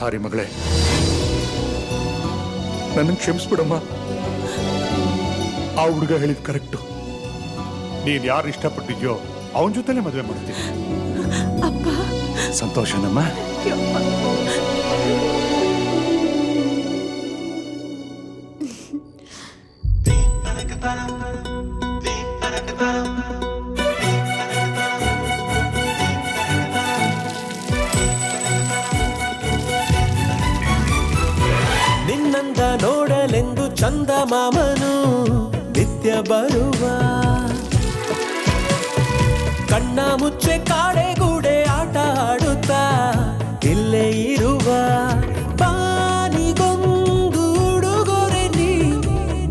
ಸಾರಿ ಮಗಳೇ, ನನ್ನ ಕ್ಷಮಿಸ್ಬಿಡಮ್ಮ. ಆ ಹುಡುಗ ಹೇಳಿದ್ ಕರೆಕ್ಟು. ನೀನ್ ಯಾರು ಇಷ್ಟಪಟ್ಟಿದ್ಯೋ ಅವನ ಜೊತೆಲೆ ಮದುವೆ ಮಾಡ್ತೀನಿ. ಅಪ್ಪ ಸಂತೋಷನಮ್ಮ. ನಿನ್ನಂದ ನೋಡಲೆಂದು ಚಂದ ಮಾಮನು ನಿತ್ಯ ಬರುವ, ಕಣ್ಣ ಮುಚ್ಚೆ ಕಾಡೆಗೂಡೆ ಆಟ ಆಡುತ್ತಾ ಇಲ್ಲೇ ಇರುವ. ಬಾನಿಗೊಂದು ಉಡುಗೊರೆ ನೀ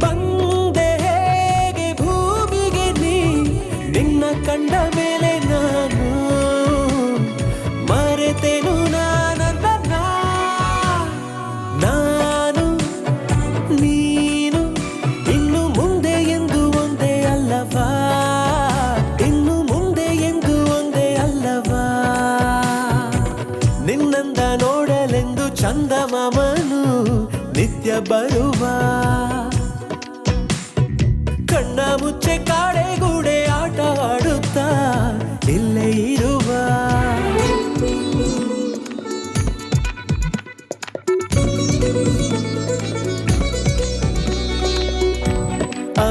ಬಂದೆ ಹೇಗೆ ಭೂಮಿಗೆ ನೀ, ನಿನ್ನ ಕಂಡ ಮೇಲೆ ನಾನು ಮರೆತೆನು ನಾನು ನೀನು ಇನ್ನು ಮುಂದೆ ಎಂದು ಒಂದೇ ಅಲ್ಲವಾ, ಇನ್ನು ಮುಂದೆ ಎಂದು ಒಂದೇ ಅಲ್ಲವಾ. ನಿನ್ನಂದ ನೋಡಲೆಂದು ಚಂದ ಮಾಮನು ನಿತ್ಯ ಬರುವ, ಕಣ್ಣ ಮುಚ್ಚೆ ಕಾಡೆಗೂಡೆ ಆಟ ಆಡುತ್ತಾ ಇಲ್ಲೇ ಇರುವ.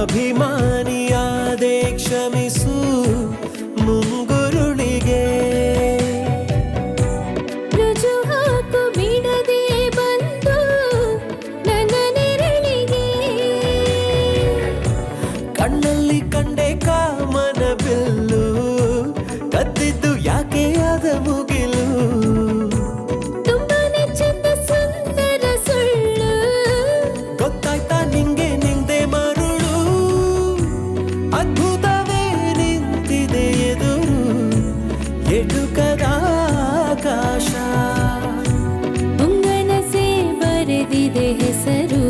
ಅಭಿಮಾನಿಯಾದೆ ಕ್ಷಮಿಸು ಮುಂಗುರುಳಿಗೆ, ರುಜು ಹಾಕು ಬಿಡದೆ ಬಂದು ನನ್ನ ನೆರಳಿಗೆ. ಕಣ್ಣಲ್ಲಿ ಕಂಡೆ ಕಾಮನ ಬಿಲ್ಲು, ಕದ್ದಿದ್ದು ಯಾಕೆ ಆದ ಮುಗಿಲು. ತುಂಬಾನೇ ಚಂದ ಸುಂದರ ಸುಳ್ಳು, ಗೊತ್ತಾಯ್ತಾ ನಿಂಗೆ ನಿಂದೆ ಮರುಳು. ಅದ್ಭುತವೇ ನಿಂತಿದೆ ಎದುರು, ಎಟುಕದ ಆಕಾಶ. ಉಂಗನಸೆ ಬರೆದಿದೆ ಹೆಸರು,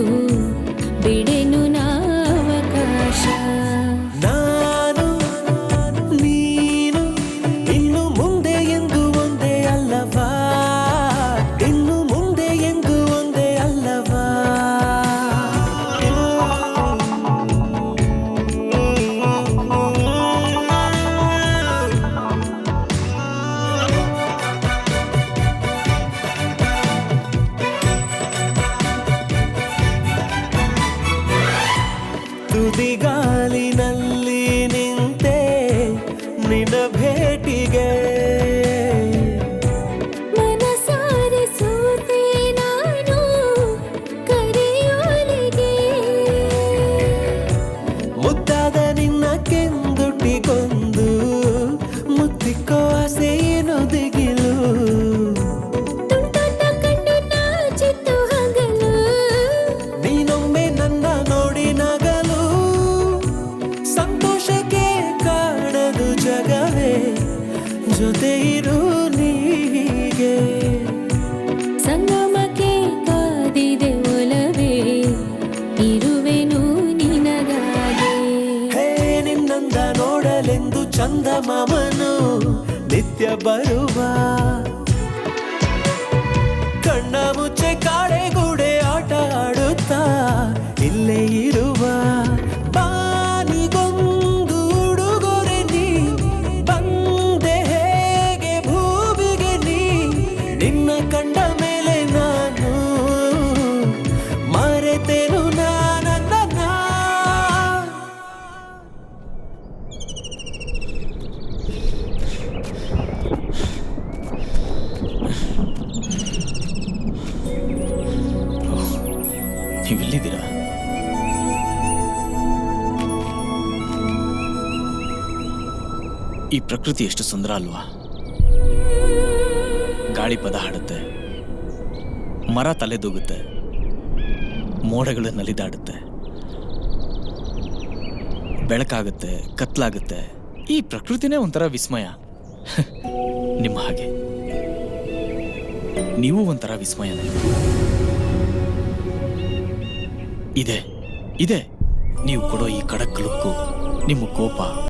ಬಿಡೆನು ನಾವಕಾಶ. ನಾನು ನೀನು ಇನ್ನು ಮುಂದೆ ಎಂದು ಒಂದೇ ಅಲ್ಲವಾ, ಇನ್ನು ಮುಂದೆ ಎಂದು ಒಂದೇ ಅಲ್ಲವಾ. ತುದಿಗಾಲಿನಲ್ಲಿ ನಿಂತೆ ನಿನ್ನ ಭೇಟಿಗೆ, ಮನಸಾರೆ ಸೋತೆ ನಾನು ಕರೆಯೋಲಿಗೆ. ಮುದ್ದಾದ ನಿನ್ನ ಕೆಂದುಟಿಗೊಂದು ಮುತ್ತಿಕ್ಕೋ ಆಸೆ ಏನೋ ದಿಗಿಲು. ತುಂಟಾಟ ಕಂಡು ನಾಚಿತ್ತು ಹಗಲು, ನೀನೊಮ್ಮೆ ನನ್ನ ನೋಡಿ ನಗಲು. ಸಂತೋಷಕ್ಕೆ ಕಾಣದು ಜಗವೇ, ಜೊತೆ ಇರು ನೀಗೆ. ಸಂಗಮಕ್ಕೆ ಕಾದಿದೆ ಒಲವೇ, ಇರುವೆನು ನಿನಗಾಗೆ. ಹೇ ನಿನ್ನಂದ ನೋಡಲೆಂದು ಚಂದ ಮಾಮನು ನಿತ್ಯ ಬರುವ, ಕಣ್ಣ ಮುಚ್ಚೆ ಕಾಡೆಗೂಡೆ ಆಟ ಆಡುತ್ತಾ ಇಲ್ಲೇ ಇರುವ. ಬಾನಿಗೊಂದು ಉಡುಗೊರೆ ನೀ ಬಂದೆ ಹೇಗೆ ಭೂಮಿಗೆ ನೀ, ನಿನ್ನ ಕಂಡ ಮೇಲೆ ನಾನು ಮರೆತೆನು ನಾನನ್ನ. ನೀವೆಲ್ಲಿದ್ದೀರಾ? ಈ ಪ್ರಕೃತಿ ಎಷ್ಟು ಸುಂದರ ಅಲ್ವಾ? ಗಾಳಿ ಪದ ಹಾಡುತ್ತೆ, ಮರ ತಲೆದೂಗುತ್ತೆ, ಮೋಡಗಳು ನಲಿದಾಡುತ್ತೆ, ಬೆಳಕಾಗುತ್ತೆ, ಕತ್ಲಾಗುತ್ತೆ. ಈ ಪ್ರಕೃತಿನೇ ಒಂಥರ ವಿಸ್ಮಯ. ನಿಮ್ಮ ಹಾಗೆ ನೀವು ಒಂಥರ ವಿಸ್ಮಯನೇ. ಇದೆ ಇದೆ ನೀವು ಕೊಡೋ ಈ ಖಡಕ್ ಲುಕ್ಕು, ನಿಮ್ಮ ಕೋಪ,